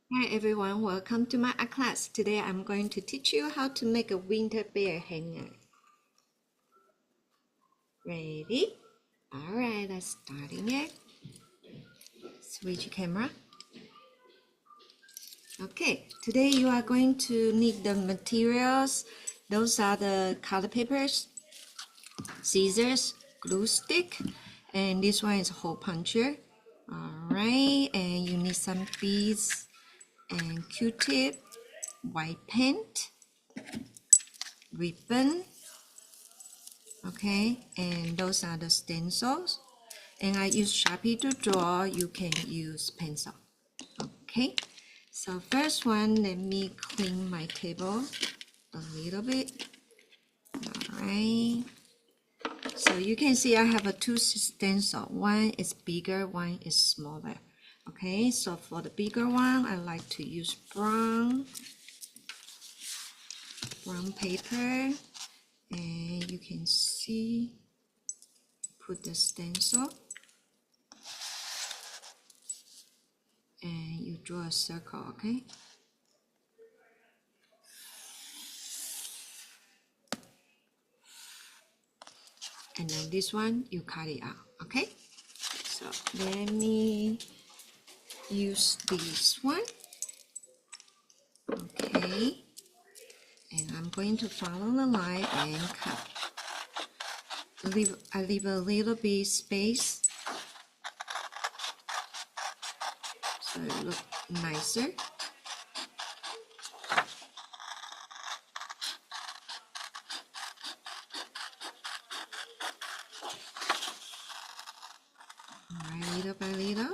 Hi everyone, welcome to my art class. Today I'm going to teach you how to make a winter bear hanger. Ready? Alright, let's starting it. Switch camera. Okay, today you are going to need the materials. Those are the color papers, scissors, glue stick, and this one is a hole puncher. Alright, and you need some beads and Q-tip, white paint, ribbon. Okay, and those are the stencils, and I use Sharpie to draw. You can use pencil. Okay, so first one, let me clean my table a little bit. All right, so you can see I have a two stencil. One is bigger, one is smaller. Okay, so for the bigger one, I like to use brown paper, and you can see, put the stencil and you draw a circle. Okay, and then this one you cut it out. Okay, so let me use this one. Okay, and I'm going to follow the line and cut. I leave a little bit space so it looks nicer. All right, little by little.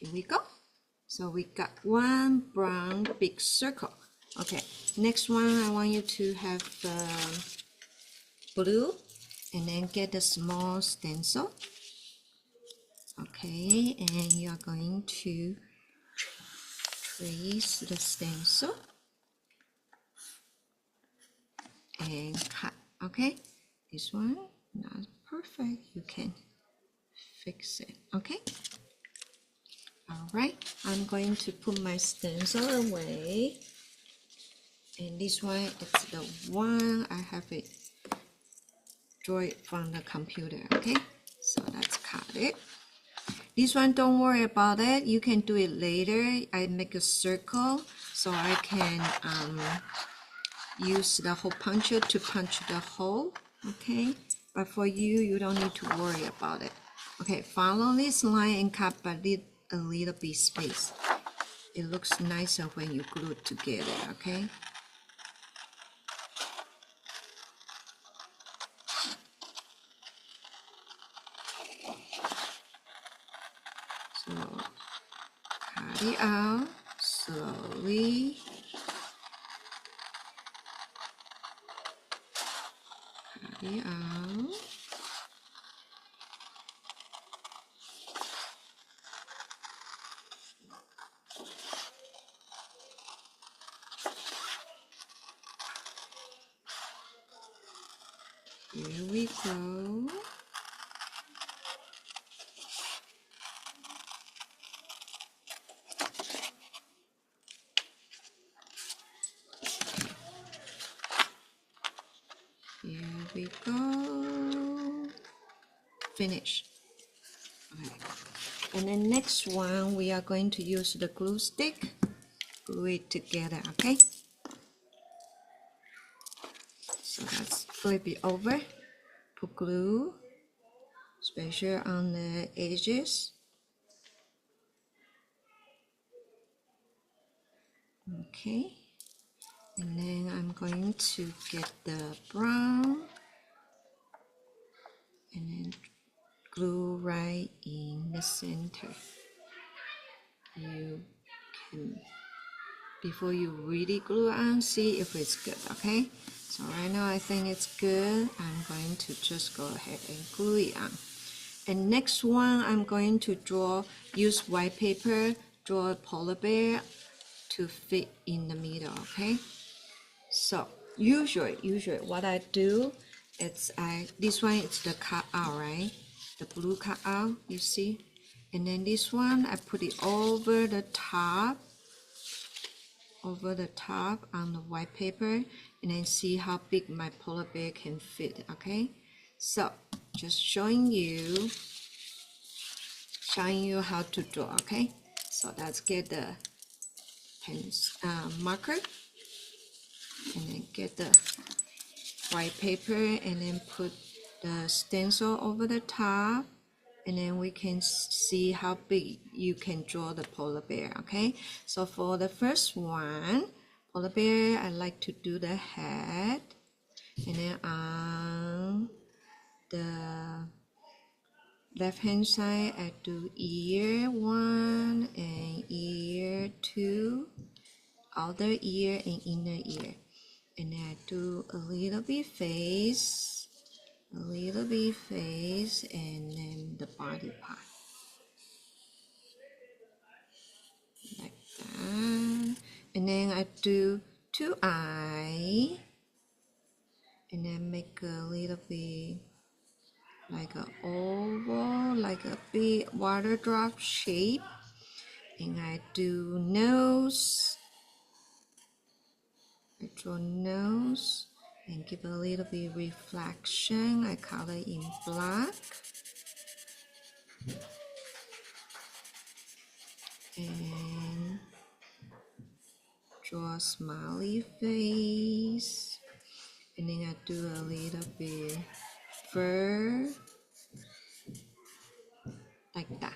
Here we go. So we got one brown big circle. Okay, next one I want you to have blue, and then get a small stencil. Okay, and you are going to trace the stencil and cut. Okay, this one not perfect, you can fix it. Okay, all right, I'm going to put my stencil away, and this one is the one I have it draw it from the computer. Okay, so let's cut it. This one, don't worry about it, you can do it later. I make a circle so I can use the hole puncher to punch the hole. Okay, but for you, you don't need to worry about it. Okay, follow this line and cut by a little bit space. It looks nicer when you glue it together. Okay, so cut it out slowly. Cut it out. Here we go. Here we go. Finish. Okay. And then next one, we are going to use the glue stick. Glue it together. Okay. So let's flip it over. Put glue, especially on the edges. Okay. And then I'm going to get the brown and then glue right in the center. You can, before you really glue on, see if it's good. Okay, so right now I think it's good. I'm going to just go ahead and glue it on. And next one, I'm going to use white paper, draw a polar bear to fit in the middle, okay? So usually what I do is this one is the cut out, right? The blue cut out, you see? And then this one, I put it over the top on the white paper, and then see how big my polar bear can fit, okay? So just showing you how to draw, okay? So let's get the marker, and then get the white paper, and then put the stencil over the top, and then we can see how big you can draw the polar bear, okay? So for the first one, polar bear, I like to do the head, and then on the left hand side, I do ear 1 and ear 2, outer ear and inner ear. And then I do a little bit face, and then the body part. Like that. And then I do 2 eyes, and then make a little bit like an oval, like a big water drop shape. And I do nose. I draw nose and give a little bit reflection. I color in black. And draw a smiley face. And then I do a little bit fur. Like that.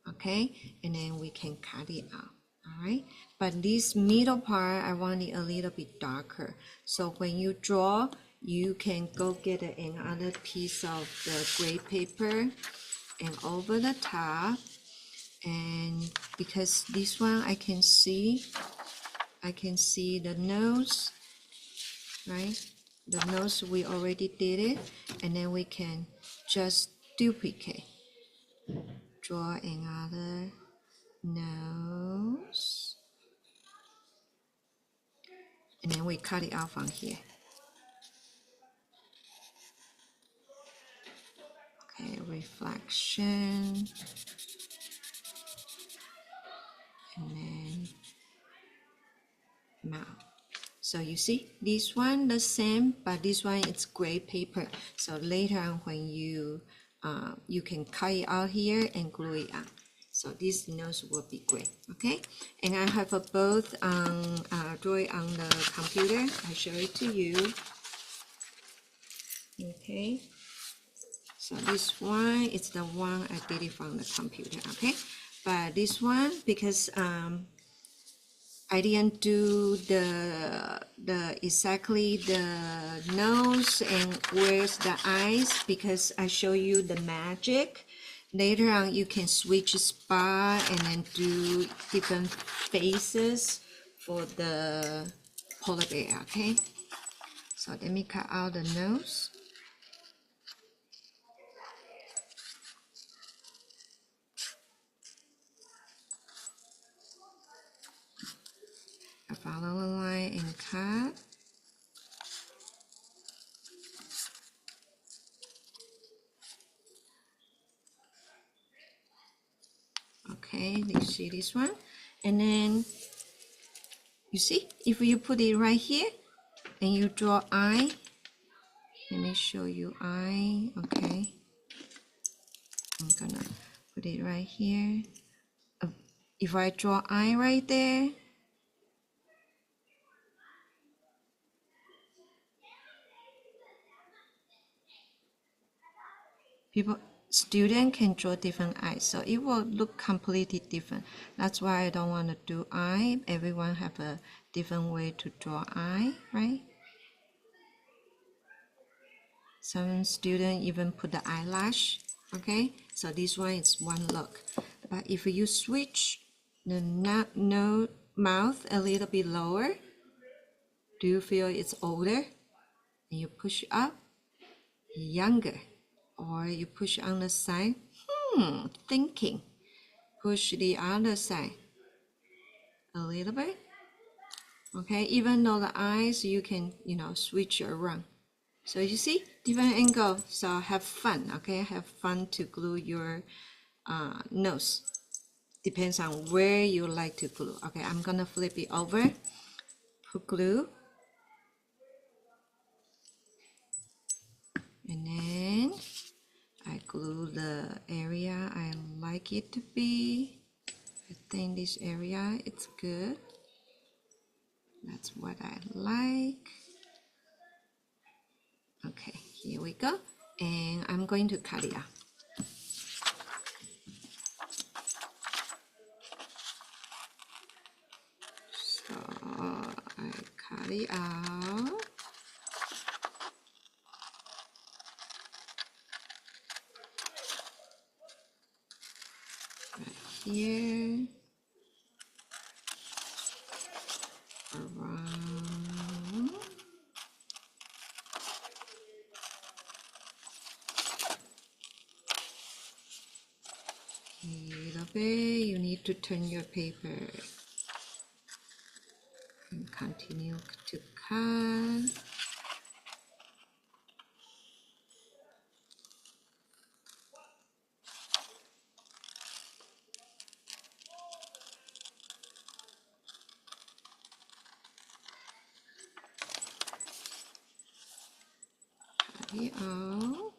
Okay? And then we can cut it out. Alright? But this middle part, I want it a little bit darker. So when you draw, you can go get another piece of the gray paper and over the top. And because this one I can see the nose, right? The nose, we already did it. And then we can just duplicate. Draw another nose, and then we cut it out from here. Okay, reflection, and then mouth. So you see, this one the same, but this one it's gray paper. So later on, when you can cut it out here and glue it on. So this nose will be gray, okay? And I have both draw it on the computer. I show it to you. Okay. So this one is the one I did it from the computer, okay? But this one, because I didn't do the exactly the nose and where's the eyes, because I show you the magic. Later on, you can switch spot and then do different faces for the polar bear, okay? So let me cut out the nose. I follow the line and cut. Okay, you see this one? And then, you see, if you put it right here, and you draw eye, let me show you eye, okay? I'm gonna put it right here. If I draw eye right there, student can draw different eyes, so it will look completely different. That's why I don't want to do eye. Everyone have a different way to draw eye, right? Some student even put the eyelash, okay? So this one is one look. But if you switch the mouth a little bit lower, do you feel it's older? And you push up, younger. Or you push on the side, thinking. Push the other side a little bit. Okay, even though the eyes, you can, switch around. So you see, different angle. So have fun, okay? Have fun to glue your nose. Depends on where you like to glue. Okay, I'm gonna flip it over, put glue, and then I glue the area I like it to be. I think this area, it's good. That's what I like. Okay, here we go. And I'm going to cut it out. So I cut it out. Right here. Around. A little bit. You need to turn your paper and continue to cut. Cut it out.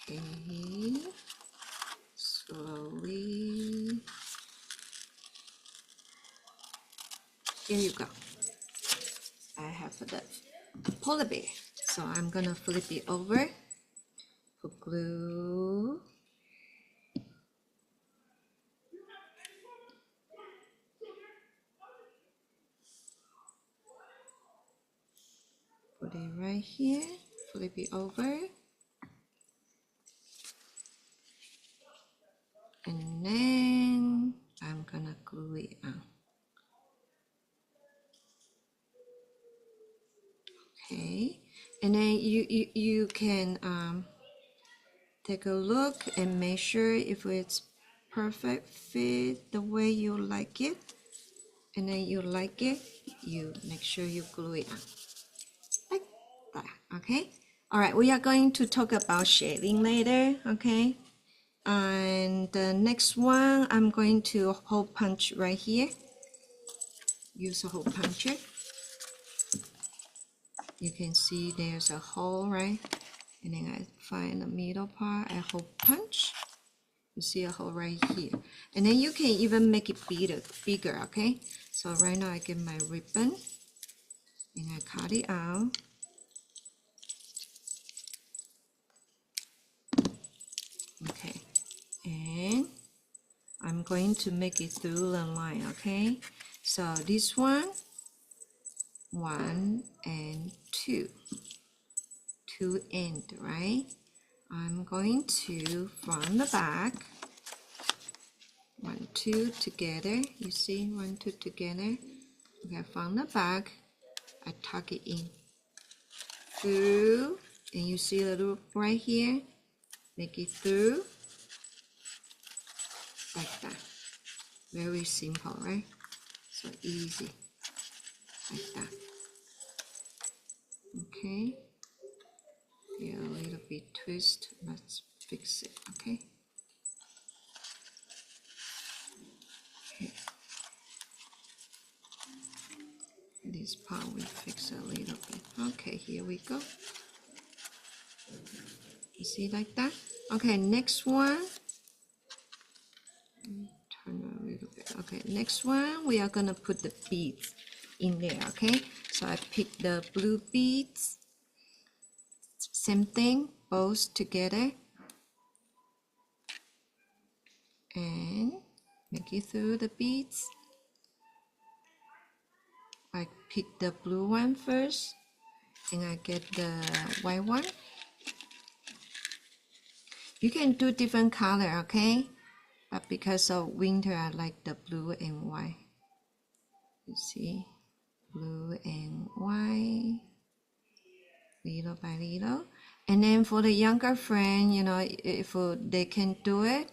Okay, slowly. Here you go. I have the polar bear. So I'm gonna flip it over, put glue. Put it right here, flip it over. And then I'm gonna glue it on. Okay, and then you can take a look and make sure if it's perfect fit the way you like it. And then you like it, you make sure you glue it on. Like that, okay? All right, we are going to talk about shading later, okay? And the next one, I'm going to hole punch right here. Use a hole puncher. You can see there's a hole, right? And then I find the middle part, I hole punch. You see a hole right here. And then you can even make it bigger, okay? So right now I get my ribbon and I cut it out. Okay, and I'm going to make it through the line, okay? So this one and two end, right? I'm going to from the back, 1, 2 together. You see 1, 2 together. Okay, from the back, I tuck it in through, and you see the loop right here. Make it through like that. Very simple, right? So easy, like that. Okay. Here a little bit twist. Let's fix it. Okay. This part we fix a little bit. Okay, here we go. You see like that? Okay, next one. Turn a little bit. Okay, next one we are gonna put the beads in there. Okay, so I pick the blue beads. Same thing, both together, and make it through the beads. I pick the blue one first, and I get the white one. You can do different color, okay? But because of winter, I like the blue and white. You see, blue and white, little by little. And then for the younger friend, you know, if they can do it,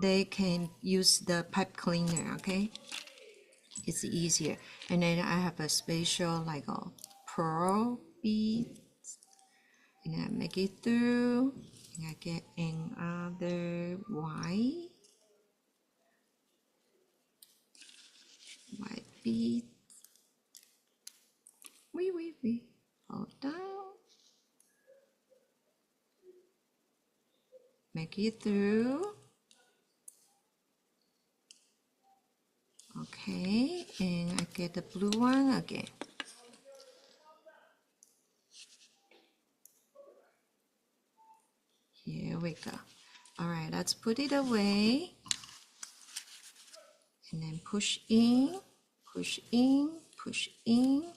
they can use the pipe cleaner, okay? It's easier. And then I have a special like a pearl bead, and I make it through, and I get another white bead. Wait. Hold down. Make it through. Okay, and I get the blue one again. Here we go. All right, let's put it away. And then push in, push in, push in,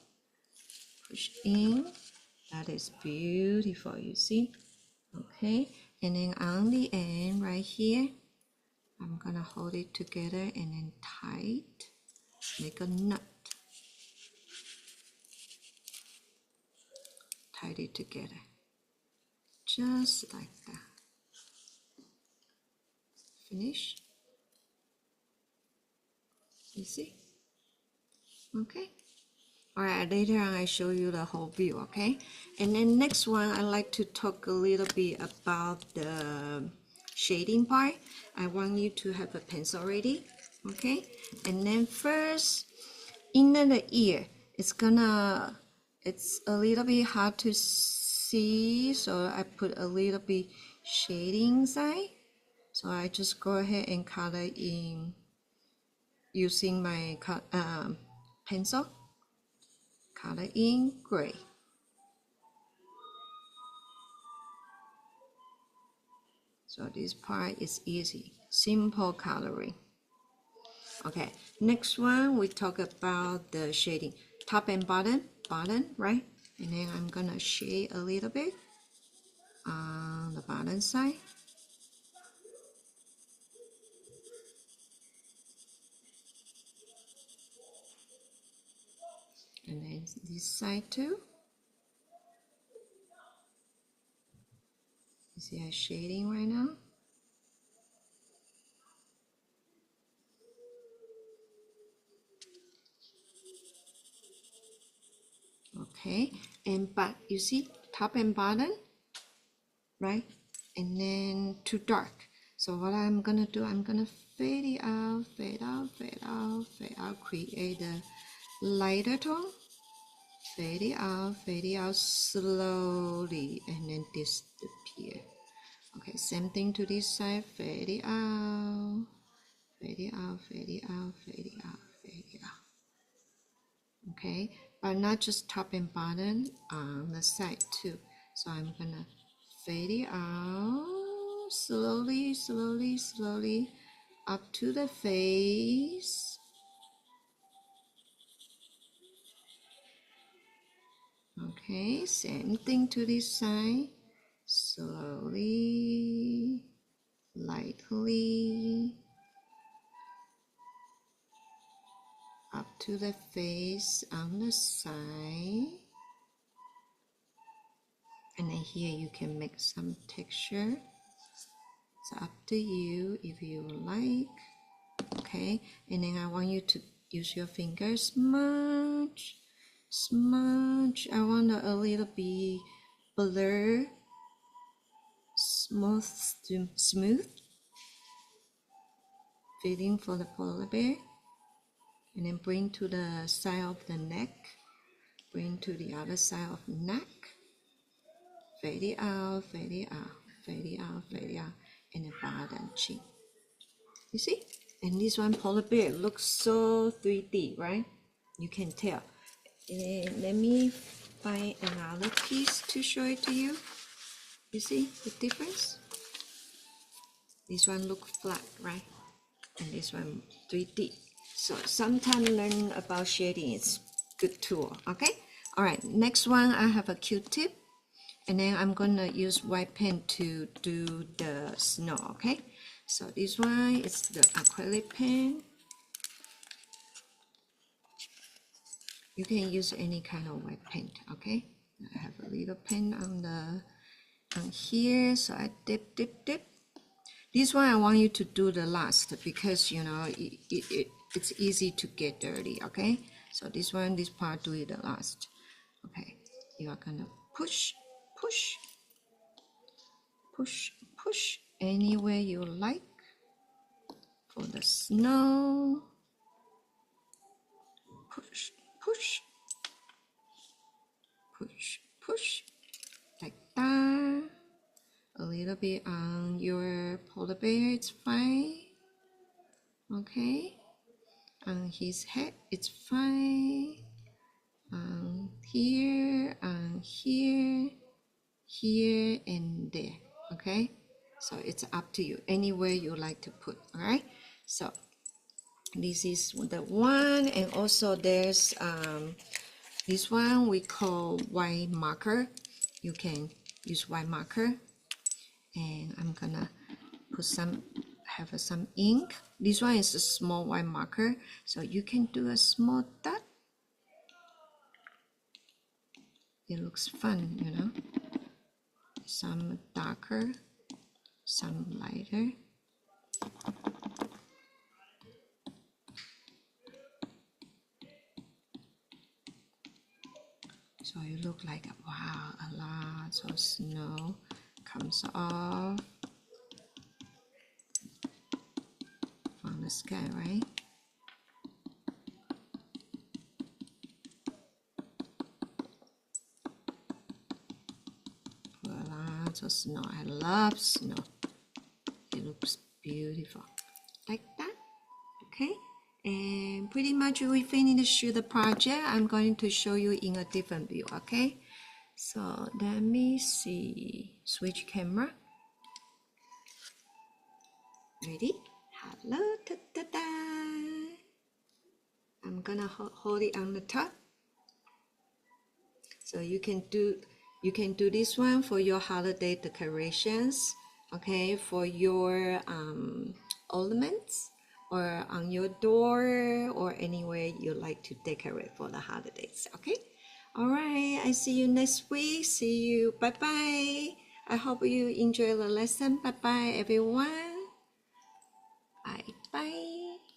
push in. That is beautiful, you see? Okay, and then on the end right here, I'm gonna hold it together and then tight, make a knot. Tie it together, just like that. Finish. You see? Okay. All right, later on I show you the whole view, okay? And then next one, I like to talk a little bit about the shading part. I want you to have a pencil ready, okay? And then first, inner the ear, it's a little bit hard to see, so I put a little bit shading inside. So I just go ahead and color in using my pencil. Color in gray. So this part is easy, simple coloring. Okay, next one we talk about the shading, top and bottom, right? And then I'm gonna shade a little bit on the bottom side. And then this side too. You see I'm shading right now? Okay, and but you see top and bottom, right? And then too dark. So what I'm gonna do, I'm gonna fade it out, fade out, fade out, fade out, create a lighter tone. Fade it out slowly, and then disappear. Okay, same thing to this side, fade it out, fade it out, fade it out, fade it out, fade it out. Okay, but not just top and bottom, on the side too. So I'm gonna fade it out slowly, slowly, slowly up to the face. Okay, same thing to this side. Slowly, lightly up to the face on the side. And then here you can make some texture. It's up to you if you like. Okay, and then I want you to use your fingers, smudge. I want a little bit blur, smooth feeling for the polar bear. And then bring to the side of the neck, bring to the other side of the neck. Fade it out, fade it out, fade it out, fade it out, and the bottom chin. You see? And this one polar bear looks so 3D, right? You can tell. And let me find another piece to show it to you. You see the difference? This one looks flat, right? And this one 3D. So sometimes learn about shading is good tool, okay? All right, next one I have a Q-tip. and then I'm gonna use white pen to do the snow. Okay, so this one is the acrylic pen. You can use any kind of white paint. Okay, I have a little pen on here, so I dip. This one I want you to do the last because you know it's easy to get dirty. Okay, so this part do it the last. Okay, you are gonna push anywhere you like for the snow. Push like that. A little bit on your polar bear, it's fine. Okay, on his head, it's fine. Here, here, and there. Okay, so it's up to you. Anywhere you like to put. All right. So this is the one, and also there's this one we call white marker. You can use white marker. And I'm gonna put some ink. This one is a small white marker, so you can do a small dot. It looks fun, you know. Some darker, some lighter. So you look like, wow, a lot of snow comes off from the sky, right? Lots of snow. I love snow. It looks beautiful like that. Okay, and pretty much we finished the project. I'm going to show you in a different view. Okay, so let me see. Switch camera. Ready? Hello, ta ta ta. I'm gonna hold it on the top. So you can do this one for your holiday decorations. Okay, for your ornaments, or on your door, or anywhere you like to decorate for the holidays. Okay, all right, I see you next week. See you. Bye bye. I hope you enjoy the lesson. Bye bye, everyone. Bye bye.